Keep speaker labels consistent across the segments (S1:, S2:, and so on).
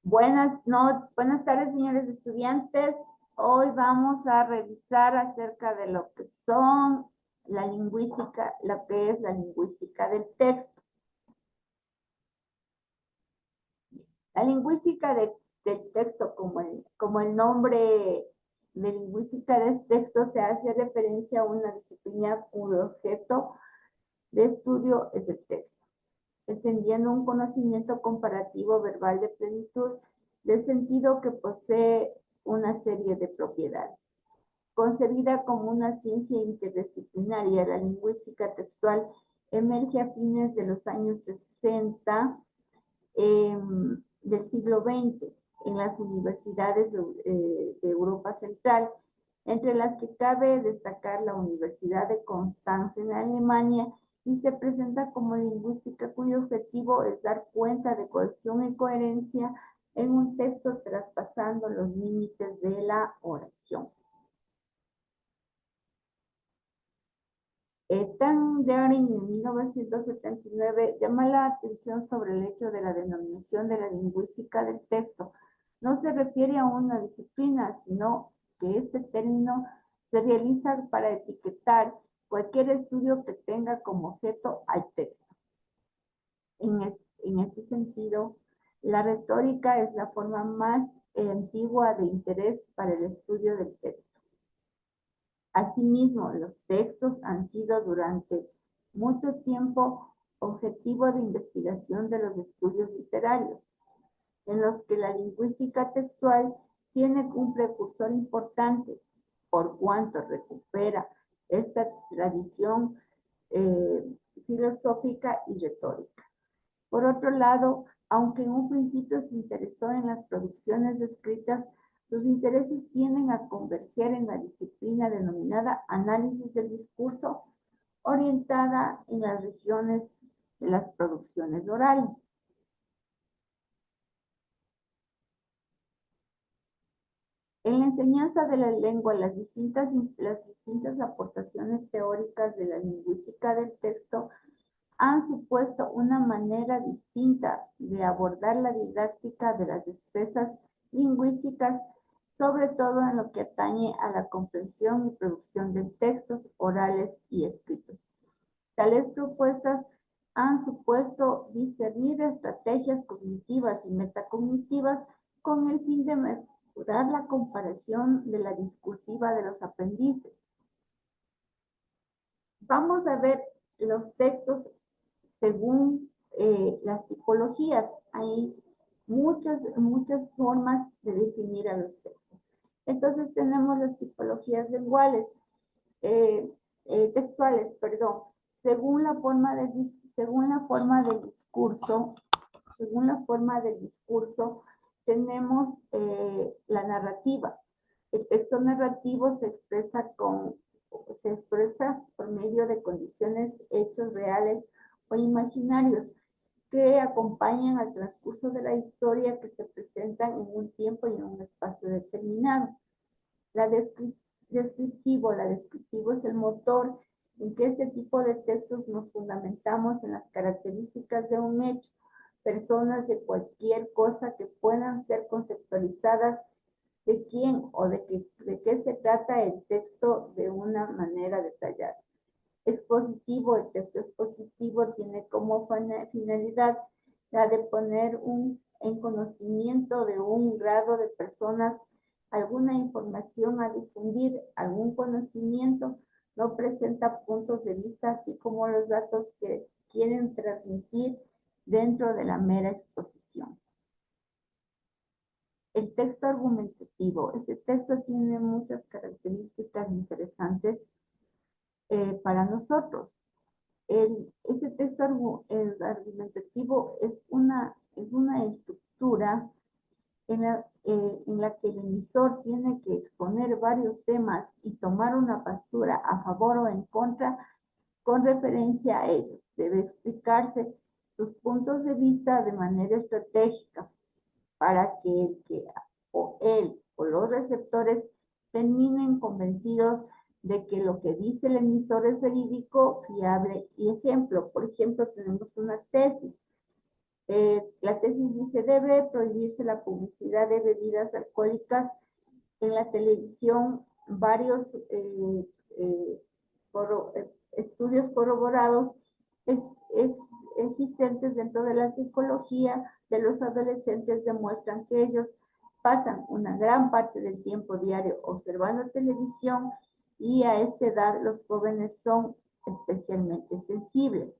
S1: Buenas tardes, señores estudiantes. Hoy vamos a revisar acerca de lo que son la lingüística, lo que es la lingüística del texto. La lingüística del texto, como el nombre de lingüística del texto, se hace referencia a una disciplina cuyo objeto de estudio es el texto, entendiendo un conocimiento comparativo verbal de plenitud del sentido que posee una serie de propiedades. Concebida como una ciencia interdisciplinaria, la lingüística textual emerge a fines de los años 60 del siglo XX en las universidades de Europa Central, entre las que cabe destacar la Universidad de Constanza en Alemania, y se presenta como lingüística cuyo objetivo es dar cuenta de cohesión y coherencia en un texto traspasando los límites de la oración. Tan Daring en 1979 llama la atención sobre el hecho de la denominación de la lingüística del texto. No se refiere a una disciplina, sino que este término se realiza para etiquetar cualquier estudio que tenga como objeto al texto. En ese sentido, la retórica es la forma más antigua de interés para el estudio del texto. Asimismo, los textos han sido durante mucho tiempo objetivo de investigación de los estudios literarios, en los que la lingüística textual tiene un precursor importante, por cuanto recupera esta tradición filosófica y retórica. Por otro lado, aunque en un principio se interesó en las producciones escritas, sus intereses tienden a converger en la disciplina denominada análisis del discurso, orientada en las regiones de las producciones orales. En la enseñanza de la lengua, las distintas aportaciones teóricas de la lingüística del texto han supuesto una manera distinta de abordar la didáctica de las destrezas lingüísticas, sobre todo en lo que atañe a la comprensión y producción de textos orales y escritos. Tales propuestas han supuesto discernir estrategias cognitivas y metacognitivas con el fin de mejorar la comparación de la discursiva de los aprendices. Vamos a ver los textos según las tipologías. Hay muchas formas de definir a los textos. Entonces tenemos las tipologías textuales, perdón, según la forma del discurso, tenemos la narrativa. El texto narrativo se expresa por medio de condiciones, hechos reales o imaginarios que acompañan al transcurso de la historia, que se presentan en un tiempo y en un espacio determinado. La descriptivo es el motor en que este tipo de textos nos fundamentamos en las características de un hecho, personas, de cualquier cosa que puedan ser conceptualizadas, de quién o de qué se trata el texto de una manera detallada. Expositivo, el texto expositivo tiene como finalidad la de poner en conocimiento de un grado de personas alguna información a difundir, algún conocimiento, no presenta puntos de vista, así como los datos que quieren transmitir dentro de la mera exposición. El texto argumentativo. Este texto tiene muchas características interesantes para nosotros. Ese texto argumentativo es una estructura en la que el emisor tiene que exponer varios temas y tomar una postura a favor o en contra con referencia a ellos. Debe explicarse sus puntos de vista de manera estratégica para que él o los receptores terminen convencidos de que lo que dice el emisor es verídico, fiable y ejemplo. Por ejemplo, tenemos una tesis. La tesis dice, debe prohibirse la publicidad de bebidas alcohólicas en la televisión. Varios eh, estudios corroborados es, es, existentes dentro de la psicología de los adolescentes demuestran que ellos pasan una gran parte del tiempo diario observando televisión y a esta edad los jóvenes son especialmente sensibles.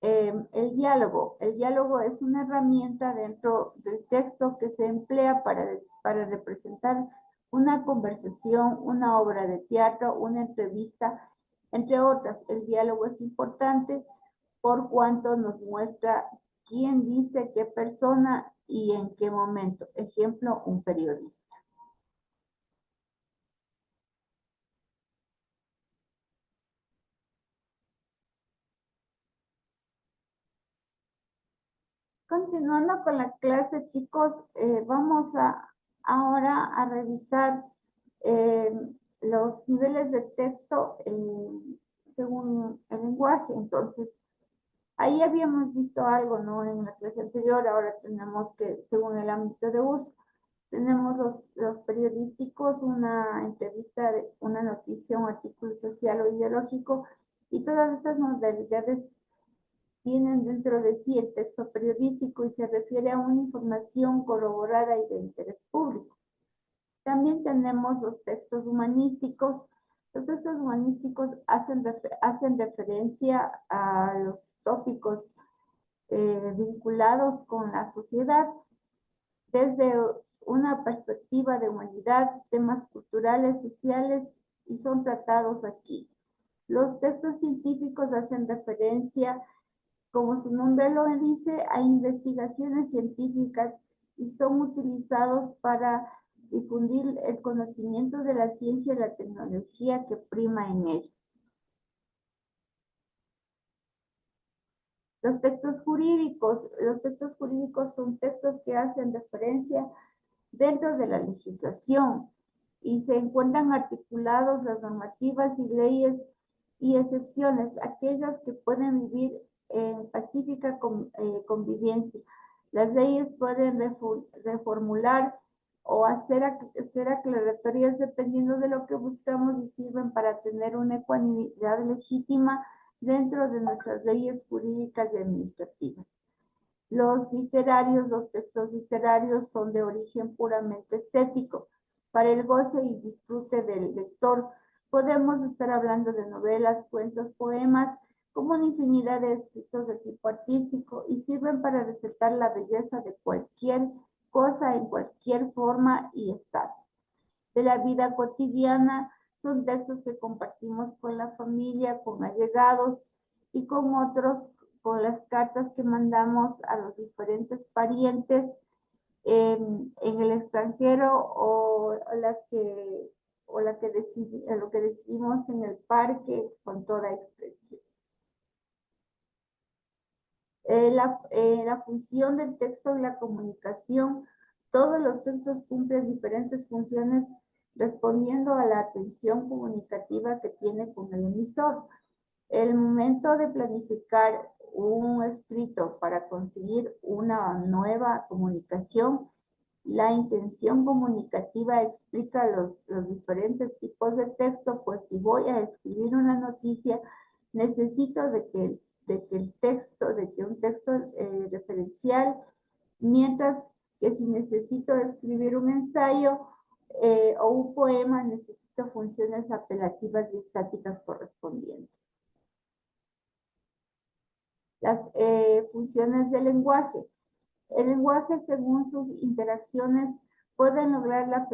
S1: El diálogo es una herramienta dentro del texto que se emplea para representar una conversación, una obra de teatro, una entrevista, entre otras. El diálogo es importante por cuanto nos muestra quién dice qué persona y en qué momento. Ejemplo, un periodista. Continuando con la clase, chicos, vamos ahora a revisar eh, los niveles de texto según el lenguaje. Entonces, ahí habíamos visto algo, ¿no? En la clase anterior, ahora tenemos que, según el ámbito de uso, tenemos los periodísticos, una entrevista, una noticia, un artículo social o ideológico, y todas estas modalidades tienen dentro de sí el texto periodístico y se refiere a una información corroborada y de interés público. También tenemos los textos humanísticos. Los textos humanísticos hacen referencia a los tópicos vinculados con la sociedad desde una perspectiva de humanidad, temas culturales, sociales, y son tratados aquí. Los textos científicos hacen referencia, como su nombre lo dice, a investigaciones científicas y son utilizados para difundir el conocimiento de la ciencia y la tecnología que prima en ellos. Los textos jurídicos son textos que hacen referencia dentro de la legislación y se encuentran articulados las normativas y leyes y excepciones, aquellas que pueden vivir en pacífica convivencia. Las leyes pueden reformular o hacer aclaratorias dependiendo de lo que buscamos y sirven para tener una ecuanimidad legítima dentro de nuestras leyes jurídicas y administrativas. Los textos literarios son de origen puramente estético, para el goce y disfrute del lector. Podemos estar hablando de novelas, cuentos, poemas, como una infinidad de escritos de tipo artístico y sirven para resaltar la belleza de cualquier cosa en cualquier forma y estado. De la vida cotidiana, son textos que compartimos con la familia, con allegados y con otros, con las cartas que mandamos a los diferentes parientes en el extranjero o lo que decidimos en el parque con toda expresión. La función del texto y la comunicación, todos los textos cumplen diferentes funciones respondiendo a la atención comunicativa que tiene con el emisor. El momento de planificar un escrito para conseguir una nueva comunicación, la intención comunicativa explica los diferentes tipos de texto, pues si voy a escribir una noticia, necesito de que un texto referencial, mientras que si necesito escribir un ensayo o un poema, necesito funciones apelativas y estáticas correspondientes. Las funciones del lenguaje. El lenguaje, según sus interacciones, puede lograr la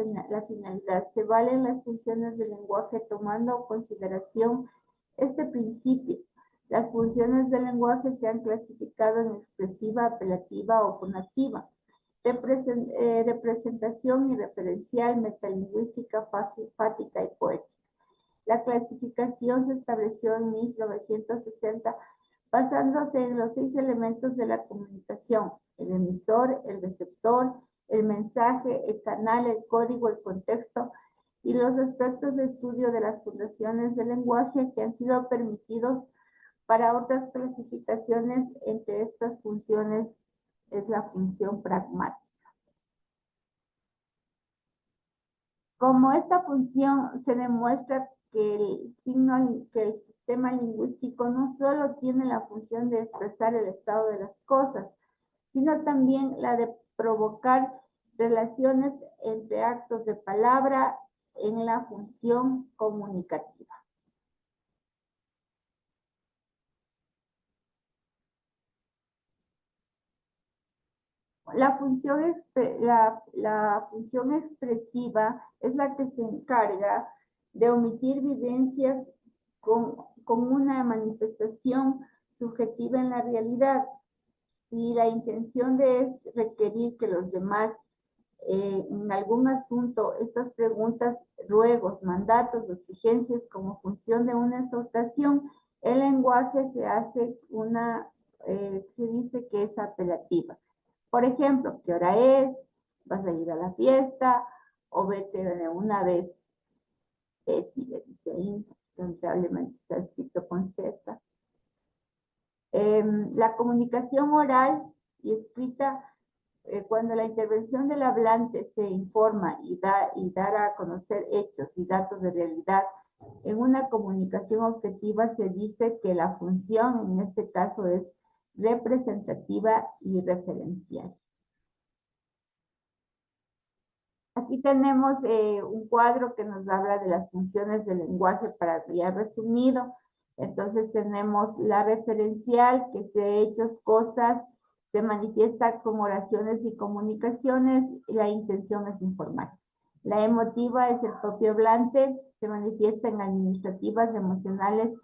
S1: finalidad. Se valen las funciones del lenguaje tomando en consideración este principio. Las funciones del lenguaje se han clasificado en expresiva, apelativa o fonativa, representación y referencial, metalingüística, fática y poética. La clasificación se estableció en 1960 basándose en los 6 elementos de la comunicación: el emisor, el receptor, el mensaje, el canal, el código, el contexto y los aspectos de estudio de las fundaciones del lenguaje que han sido permitidos para otras clasificaciones. Entre estas funciones es la función pragmática. Como esta función se demuestra que el sistema lingüístico no solo tiene la función de expresar el estado de las cosas, sino también la de provocar relaciones entre actos de palabra en la función comunicativa. La función expresiva es la que se encarga de omitir vivencias con una manifestación subjetiva en la realidad, y la intención es requerir que los demás en algún asunto estas preguntas, ruegos, mandatos o exigencias como función de una exhortación. El lenguaje se hace se dice que es apelativa. Por ejemplo, ¿qué hora es? ¿Vas a ir a la fiesta? O vete de una vez. Si le dice ahí, lamentablemente está escrito con Z. La comunicación oral y escrita, cuando la intervención del hablante se informa y dar a conocer hechos y datos de realidad en una comunicación objetiva, se dice que la función en este caso es representativa y referencial. Aquí tenemos un cuadro que nos habla de las funciones del lenguaje para ya resumido. Entonces tenemos la referencial, que se hechos, cosas, se manifiesta con oraciones y comunicaciones, y la intención es informar. La emotiva es el propio hablante, se manifiesta en administrativas, emocionales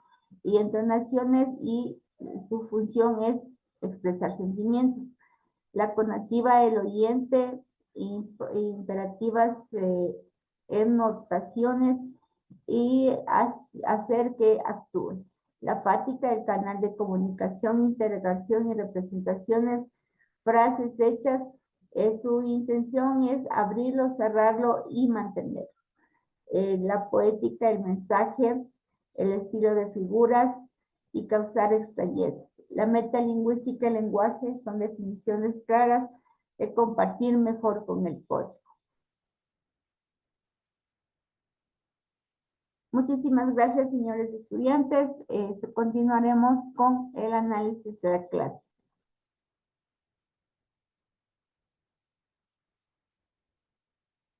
S1: y entonaciones, y su función es expresar sentimientos. La conativa, el oyente, imperativas, notaciones y hacer que actúe. La fática, el canal de comunicación, interrogación y representaciones, frases hechas, su intención es abrirlo, cerrarlo y mantenerlo. La poética, el mensaje, el estilo de figuras y causar extrañezas. La metalingüística y el lenguaje son definiciones claras de compartir mejor con el código. Muchísimas gracias, señores estudiantes. Continuaremos con el análisis de la clase.